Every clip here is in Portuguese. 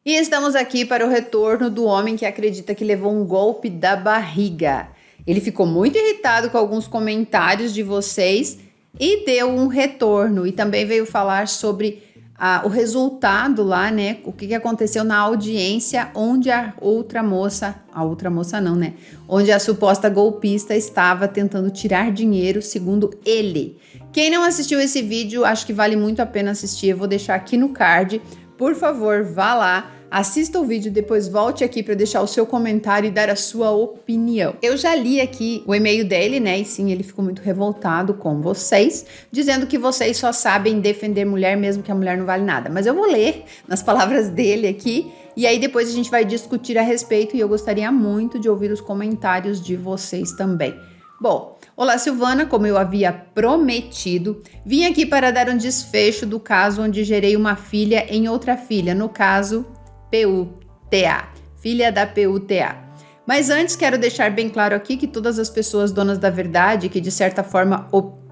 E estamos aqui para o retorno do homem que acredita que levou um golpe da barriga. Ele ficou muito irritado com alguns comentários de vocês e deu um retorno. E também veio falar sobre o resultado lá, né? O que aconteceu na audiência onde onde a suposta golpista estava tentando tirar dinheiro, segundo ele. Quem não assistiu esse vídeo, acho que vale muito a pena assistir. Eu vou deixar aqui no card. Por favor, vá lá, assista o vídeo, depois volte aqui para deixar o seu comentário e dar a sua opinião. Eu já li aqui o e-mail dele, né? E sim, ele ficou muito revoltado com vocês, dizendo que vocês só sabem defender mulher, mesmo que a mulher não vale nada. Mas eu vou ler nas palavras dele aqui, e aí depois a gente vai discutir a respeito, e eu gostaria muito de ouvir os comentários de vocês também. Bom, olá Silvana, como eu havia prometido, vim aqui para dar um desfecho do caso onde gerei uma filha em outra filha, no caso PUTA, filha da PUTA. Mas antes quero deixar bem claro aqui que todas as pessoas donas da verdade, que de certa forma,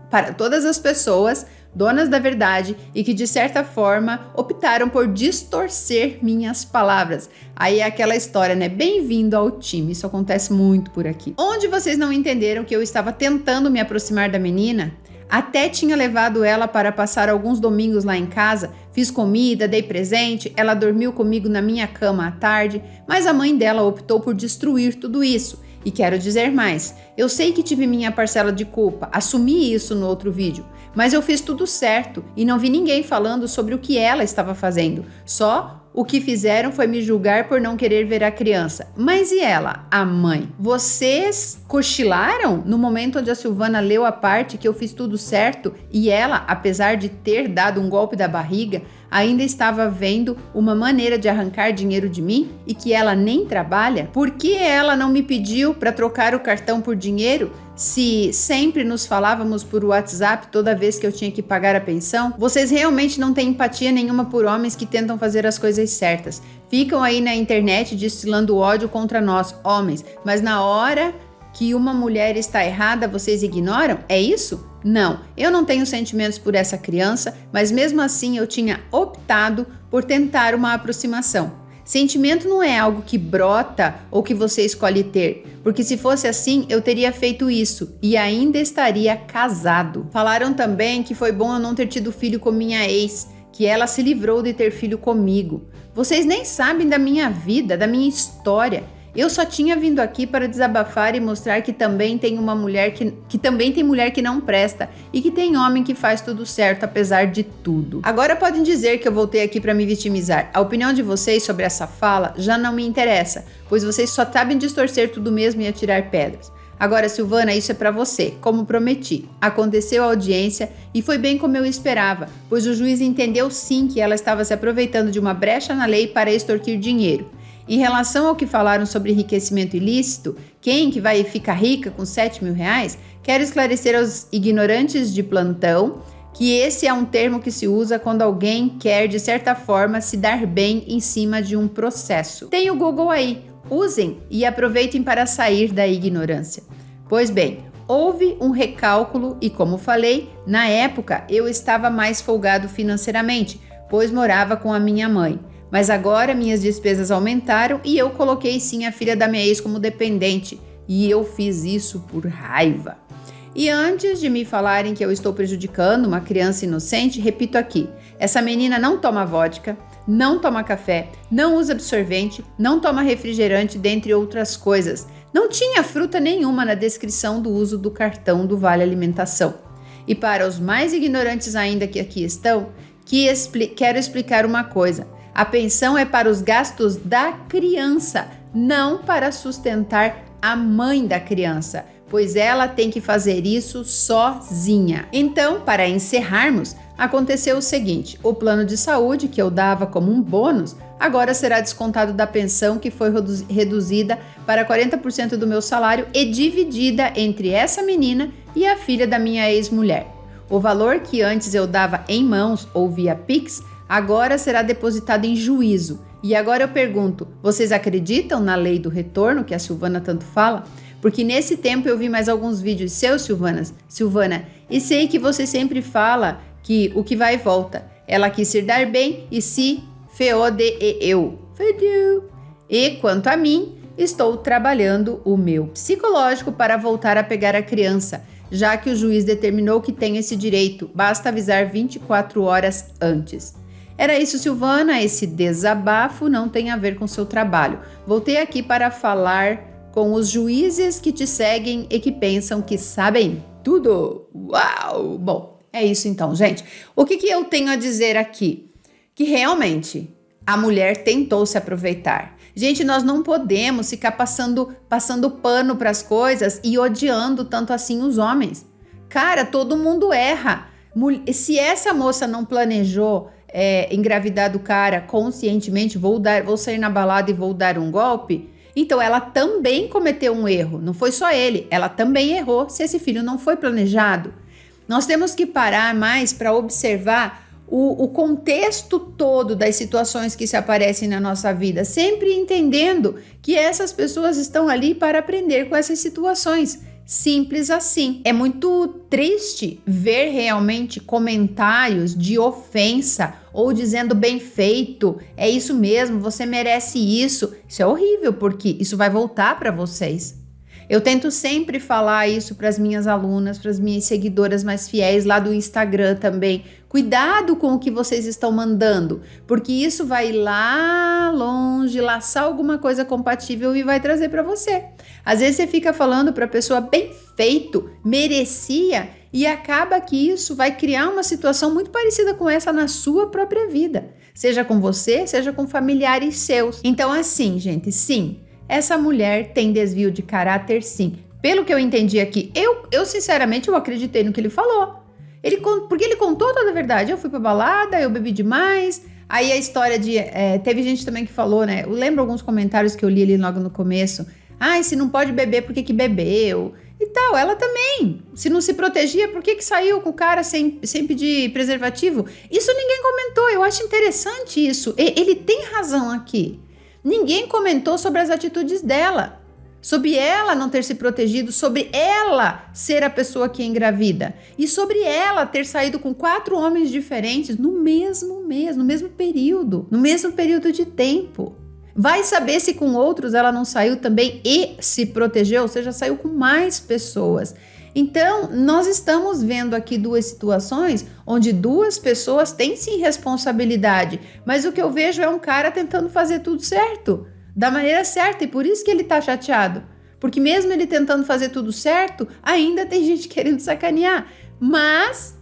para todas as pessoas donas da verdade e que de certa forma optaram por distorcer minhas palavras. Aí é aquela história, né? Bem-vindo ao time, isso acontece muito por aqui. Onde vocês não entenderam que eu estava tentando me aproximar da menina? Até tinha levado ela para passar alguns domingos lá em casa, fiz comida, dei presente, ela dormiu comigo na minha cama à tarde, mas a mãe dela optou por destruir tudo isso. E quero dizer mais, eu sei que tive minha parcela de culpa, assumi isso no outro vídeo, mas eu fiz tudo certo e não vi ninguém falando sobre o que ela estava fazendo, só o que fizeram foi me julgar por não querer ver a criança. Mas e ela, a mãe? Vocês cochilaram no momento onde a Silvana leu a parte que eu fiz tudo certo e ela, apesar de ter dado um golpe da barriga, ainda estava vendo uma maneira de arrancar dinheiro de mim e que ela nem trabalha? Por que ela não me pediu para trocar o cartão por dinheiro? Se sempre nos falávamos por WhatsApp toda vez que eu tinha que pagar a pensão? Vocês realmente não têm empatia nenhuma por homens que tentam fazer as coisas certas. Ficam aí na internet destilando ódio contra nós, homens, mas na hora que uma mulher está errada, vocês ignoram? É isso? Não, eu não tenho sentimentos por essa criança, mas mesmo assim eu tinha optado por tentar uma aproximação. Sentimento não é algo que brota ou que você escolhe ter, porque se fosse assim, eu teria feito isso e ainda estaria casado. Falaram também que foi bom eu não ter tido filho com minha ex, que ela se livrou de ter filho comigo. Vocês nem sabem da minha vida, da minha história. Eu só tinha vindo aqui para desabafar e mostrar que também tem uma mulher que também tem mulher que não presta e que tem homem que faz tudo certo apesar de tudo. Agora podem dizer que eu voltei aqui para me vitimizar. A opinião de vocês sobre essa fala já não me interessa, pois vocês só sabem distorcer tudo mesmo e atirar pedras. Agora, Silvana, isso é para você, como prometi. Aconteceu a audiência e foi bem como eu esperava, pois o juiz entendeu sim que ela estava se aproveitando de uma brecha na lei para extorquir dinheiro. Em relação ao que falaram sobre enriquecimento ilícito, quem que vai ficar rica com 7 mil reais? Quero esclarecer aos ignorantes de plantão que esse é um termo que se usa quando alguém quer, de certa forma, se dar bem em cima de um processo. Tem o Google aí, usem e aproveitem para sair da ignorância. Pois bem, houve um recálculo e, como falei, na época eu estava mais folgado financeiramente, pois morava com a minha mãe. Mas agora minhas despesas aumentaram e eu coloquei sim a filha da minha ex como dependente. E eu fiz isso por raiva. E antes de me falarem que eu estou prejudicando uma criança inocente, repito aqui. Essa menina não toma vodka, não toma café, não usa absorvente, não toma refrigerante, dentre outras coisas. Não tinha fruta nenhuma na descrição do uso do cartão do Vale Alimentação. E para os mais ignorantes ainda que aqui estão, quero explicar uma coisa. A pensão é para os gastos da criança, não para sustentar a mãe da criança, pois ela tem que fazer isso sozinha. Então, para encerrarmos, aconteceu o seguinte: o plano de saúde que eu dava como um bônus, agora será descontado da pensão que foi reduzida para 40% do meu salário e dividida entre essa menina e a filha da minha ex-mulher. O valor que antes eu dava em mãos ou via Pix, agora será depositado em juízo. E agora eu pergunto, vocês acreditam na lei do retorno que a Silvana tanto fala? Porque nesse tempo eu vi mais alguns vídeos seus, Silvana, e sei que você sempre fala que o que vai volta. Ela quis se dar bem e se feodeeu. fediu. E quanto a mim, estou trabalhando o meu psicológico para voltar a pegar a criança, já que o juiz determinou que tem esse direito, basta avisar 24 horas antes. Era isso, Silvana, esse desabafo não tem a ver com seu trabalho. Voltei aqui para falar com os juízes que te seguem e que pensam que sabem tudo. Uau! Bom, é isso então, gente. O que eu tenho a dizer aqui? Que realmente a mulher tentou se aproveitar. Gente, nós não podemos ficar passando pano para as coisas e odiando tanto assim os homens. Cara, todo mundo erra. Se essa moça não planejou engravidar do cara conscientemente, vou sair na balada e vou dar um golpe, então ela também cometeu um erro. Não foi só ele, ela também errou se esse filho não foi planejado. Nós temos que parar mais para observar o contexto todo das situações que se aparecem na nossa vida, sempre entendendo que essas pessoas estão ali para aprender com essas situações. Simples assim. É muito triste ver realmente comentários de ofensa ou dizendo bem feito, é isso mesmo, você merece isso. Isso é horrível, porque isso vai voltar para vocês. Eu tento sempre falar isso para as minhas alunas, para as minhas seguidoras mais fiéis lá do Instagram também. Cuidado com o que vocês estão mandando, porque isso vai lá longe, laçar alguma coisa compatível e vai trazer para você. Às vezes você fica falando para a pessoa bem feito, merecia, e acaba que isso vai criar uma situação muito parecida com essa na sua própria vida. Seja com você, seja com familiares seus. Então assim, gente, sim. Essa mulher tem desvio de caráter, sim. Pelo que eu entendi aqui, eu sinceramente eu acreditei no que ele falou. Porque ele contou toda a verdade. Eu fui pra balada, eu bebi demais. Aí a história de... teve gente também que falou, né? Eu lembro alguns comentários que eu li ali logo no começo. Se não pode beber, por que bebeu? E tal, ela também. Se não se protegia, por que saiu com o cara sem pedir preservativo? Isso ninguém comentou. Eu acho interessante isso. Ele tem razão aqui. Ninguém comentou sobre as atitudes dela, sobre ela não ter se protegido, sobre ela ser a pessoa que engravida e sobre ela ter saído com 4 homens diferentes no mesmo mês, no mesmo período de tempo. Vai saber se com outros ela não saiu também e se protegeu, ou seja, saiu com mais pessoas. Então, nós estamos vendo aqui 2 situações onde 2 pessoas têm sim responsabilidade, mas o que eu vejo é um cara tentando fazer tudo certo, da maneira certa, e por isso que ele tá chateado, porque mesmo ele tentando fazer tudo certo, ainda tem gente querendo sacanear, mas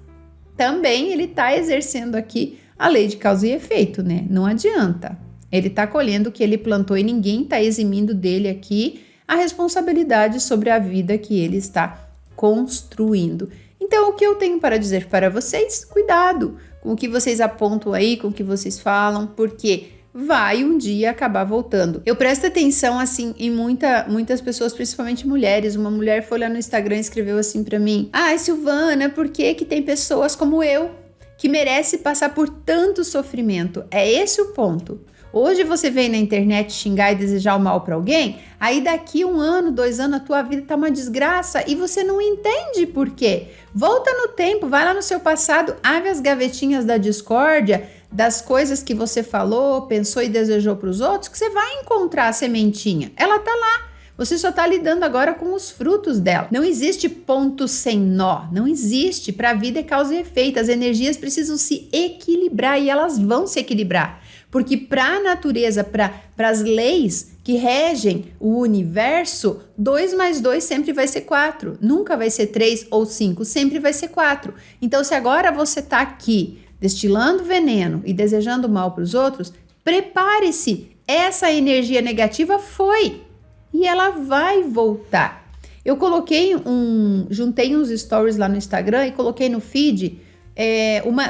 também ele tá exercendo aqui a lei de causa e efeito, né? Não adianta, ele tá colhendo o que ele plantou e ninguém tá eximindo dele aqui a responsabilidade sobre a vida que ele está construindo. Então, o que eu tenho para dizer para vocês? Cuidado com o que vocês apontam aí, com o que vocês falam, porque vai um dia acabar voltando. Eu presto atenção, assim, em muitas pessoas, principalmente mulheres. Uma mulher foi lá no Instagram e escreveu assim para mim: Silvana, por que tem pessoas como eu que merece passar por tanto sofrimento? É esse o ponto. Hoje você vem na internet xingar e desejar o mal para alguém, aí daqui 1 ano, 2 anos, a tua vida tá uma desgraça e você não entende por quê. Volta no tempo, vai lá no seu passado, abre as gavetinhas da discórdia, das coisas que você falou, pensou e desejou para os outros, que você vai encontrar a sementinha. Ela tá lá. Você só tá lidando agora com os frutos dela. Não existe ponto sem nó, não existe. Para a vida é causa e efeito. As energias precisam se equilibrar e elas vão se equilibrar. Porque para a natureza, para as leis que regem o universo, 2 mais 2 sempre vai ser 4. Nunca vai ser 3 ou 5, sempre vai ser 4. Então, se agora você está aqui destilando veneno e desejando mal para os outros, prepare-se. Essa energia negativa foi e ela vai voltar. Eu juntei uns stories lá no Instagram e coloquei no feed.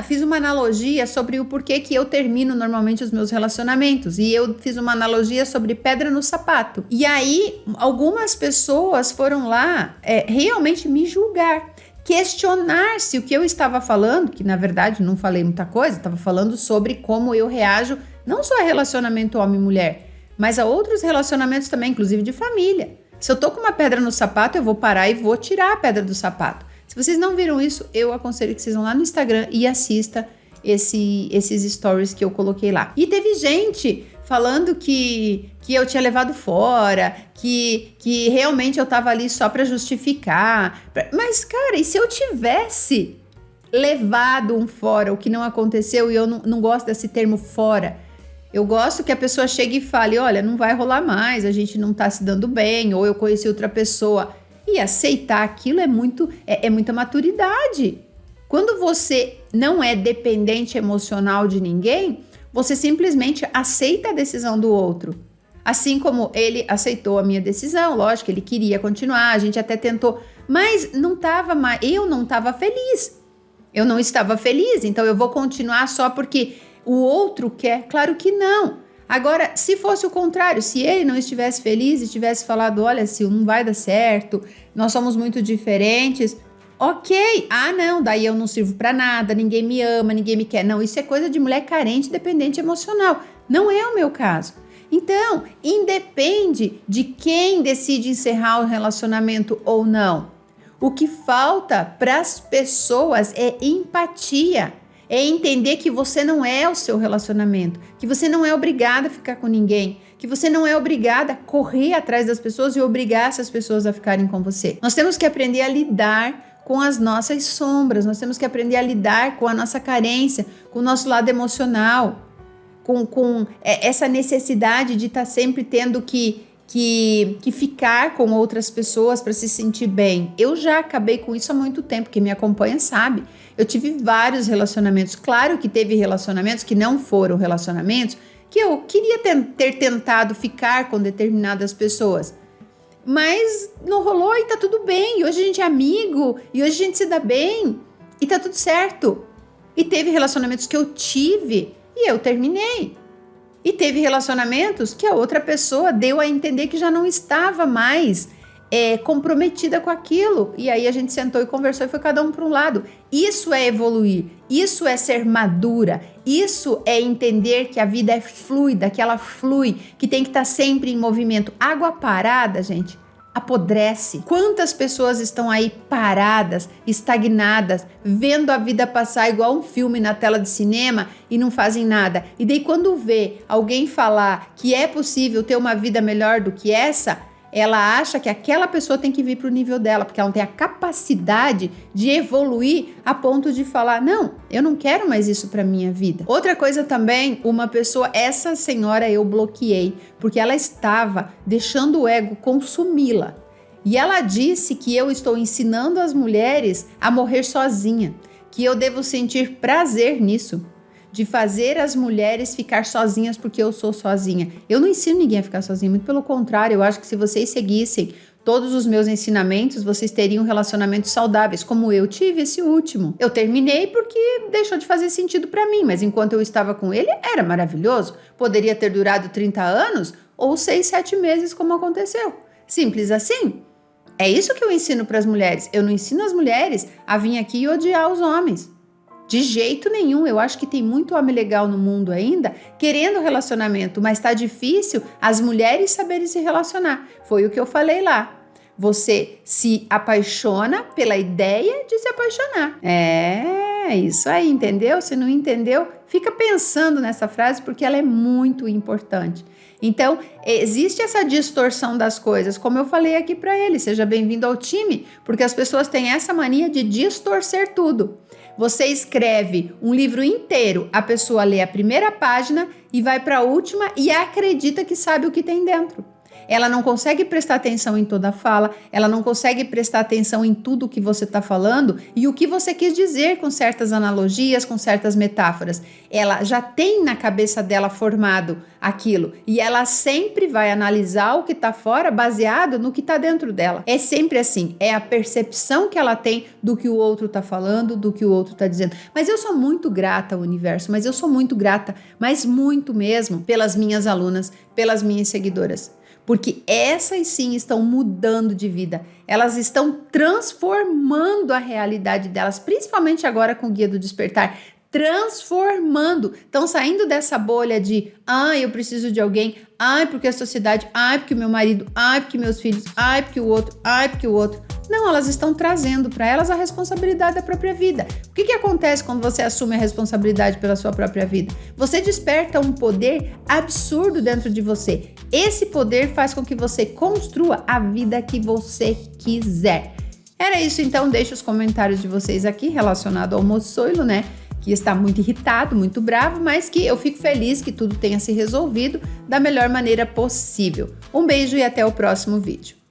Fiz uma analogia sobre o porquê que eu termino normalmente os meus relacionamentos, e eu fiz uma analogia sobre pedra no sapato, e aí algumas pessoas foram lá realmente me julgar, questionar se o que eu estava falando, que na verdade não falei muita coisa, estava falando sobre como eu reajo não só a relacionamento homem-mulher, mas a outros relacionamentos também, inclusive de família. Se eu tô com uma pedra no sapato, eu vou parar e vou tirar a pedra do sapato. Se vocês não viram isso, eu aconselho que vocês vão lá no Instagram e assista esses stories que eu coloquei lá. E teve gente falando que eu tinha levado fora, que realmente eu tava ali só para justificar. Mas, cara, e se eu tivesse levado um fora, o que não aconteceu, e eu não gosto desse termo fora. Eu gosto que a pessoa chegue e fale, olha, não vai rolar mais, a gente não tá se dando bem, ou eu conheci outra pessoa. E aceitar aquilo é muita maturidade. Quando você não é dependente emocional de ninguém, você simplesmente aceita a decisão do outro. Assim como ele aceitou a minha decisão, lógico, ele queria continuar, a gente até tentou, mas eu não estava feliz. Eu não estava feliz, então eu vou continuar só porque o outro quer? Claro que não. Agora, se fosse o contrário, se ele não estivesse feliz e tivesse falado, olha, Sil, não vai dar certo, nós somos muito diferentes, ok. Ah, não, daí eu não sirvo pra nada, ninguém me ama, ninguém me quer. Não, isso é coisa de mulher carente, dependente emocional. Não é o meu caso. Então, independe de quem decide encerrar o relacionamento ou não. O que falta para as pessoas é empatia. É entender que você não é o seu relacionamento, que você não é obrigada a ficar com ninguém, que você não é obrigada a correr atrás das pessoas e obrigar essas pessoas a ficarem com você. Nós temos que aprender a lidar com as nossas sombras, nós temos que aprender a lidar com a nossa carência, com o nosso lado emocional, com essa necessidade de estar sempre tendo que ficar com outras pessoas para se sentir bem. Eu já acabei com isso há muito tempo, quem me acompanha sabe. Eu tive vários relacionamentos. Claro que teve relacionamentos que não foram relacionamentos, que eu queria ter tentado ficar com determinadas pessoas. Mas não rolou e tá tudo bem. E hoje a gente é amigo, e hoje a gente se dá bem, e tá tudo certo. E teve relacionamentos que eu tive e eu terminei. E teve relacionamentos que a outra pessoa deu a entender que já não estava mais comprometida com aquilo. E aí a gente sentou e conversou e foi cada um para um lado. Isso é evoluir, isso é ser madura, isso é entender que a vida é fluida, que ela flui, que tem que estar sempre em movimento. Água parada, gente, apodrece. Quantas pessoas estão aí paradas, estagnadas, vendo a vida passar igual um filme na tela de cinema e não fazem nada. E daí quando vê alguém falar que é possível ter uma vida melhor do que essa, ela acha que aquela pessoa tem que vir para o nível dela, porque ela não tem a capacidade de evoluir a ponto de falar, não, eu não quero mais isso para minha vida. Outra coisa também, uma pessoa, essa senhora eu bloqueei, porque ela estava deixando o ego consumi-la. E ela disse que eu estou ensinando as mulheres a morrer sozinha, que eu devo sentir prazer nisso, de fazer as mulheres ficar sozinhas porque eu sou sozinha. Eu não ensino ninguém a ficar sozinha, muito pelo contrário, eu acho que se vocês seguissem todos os meus ensinamentos, vocês teriam relacionamentos saudáveis, como eu tive esse último. Eu terminei porque deixou de fazer sentido para mim, mas enquanto eu estava com ele, era maravilhoso. Poderia ter durado 30 anos ou 6, 7 meses, como aconteceu. Simples assim. É isso que eu ensino para as mulheres. Eu não ensino as mulheres a vir aqui e odiar os homens. De jeito nenhum, eu acho que tem muito homem legal no mundo ainda, querendo relacionamento, mas tá difícil as mulheres saberem se relacionar. Foi o que eu falei lá. Você se apaixona pela ideia de se apaixonar. É isso aí, entendeu? Se não entendeu, fica pensando nessa frase porque ela é muito importante. Então, existe essa distorção das coisas, como eu falei aqui para ele, seja bem-vindo ao time, porque as pessoas têm essa mania de distorcer tudo. Você escreve um livro inteiro, a pessoa lê a primeira página e vai para a última e acredita que sabe o que tem dentro. Ela não consegue prestar atenção em toda a fala, ela não consegue prestar atenção em tudo o que você está falando e o que você quis dizer com certas analogias, com certas metáforas. Ela já tem na cabeça dela formado aquilo e ela sempre vai analisar o que está fora baseado no que está dentro dela. É sempre assim, é a percepção que ela tem do que o outro está falando, do que o outro está dizendo. Mas eu sou muito grata ao universo, mas eu sou muito grata, mas muito mesmo, pelas minhas alunas, pelas minhas seguidoras. Porque essas sim estão mudando de vida, elas estão transformando a realidade delas, principalmente agora com o Guia do Despertar, transformando. Estão saindo dessa bolha de, eu preciso de alguém, porque a sociedade, porque o meu marido, porque meus filhos, porque o outro, porque o outro. Não, elas estão trazendo para elas a responsabilidade da própria vida. O que acontece quando você assume a responsabilidade pela sua própria vida? Você desperta um poder absurdo dentro de você. Esse poder faz com que você construa a vida que você quiser. Era isso, então. Deixe os comentários de vocês aqui relacionado ao moçoilo, né? Que está muito irritado, muito bravo, mas que eu fico feliz que tudo tenha se resolvido da melhor maneira possível. Um beijo e até o próximo vídeo.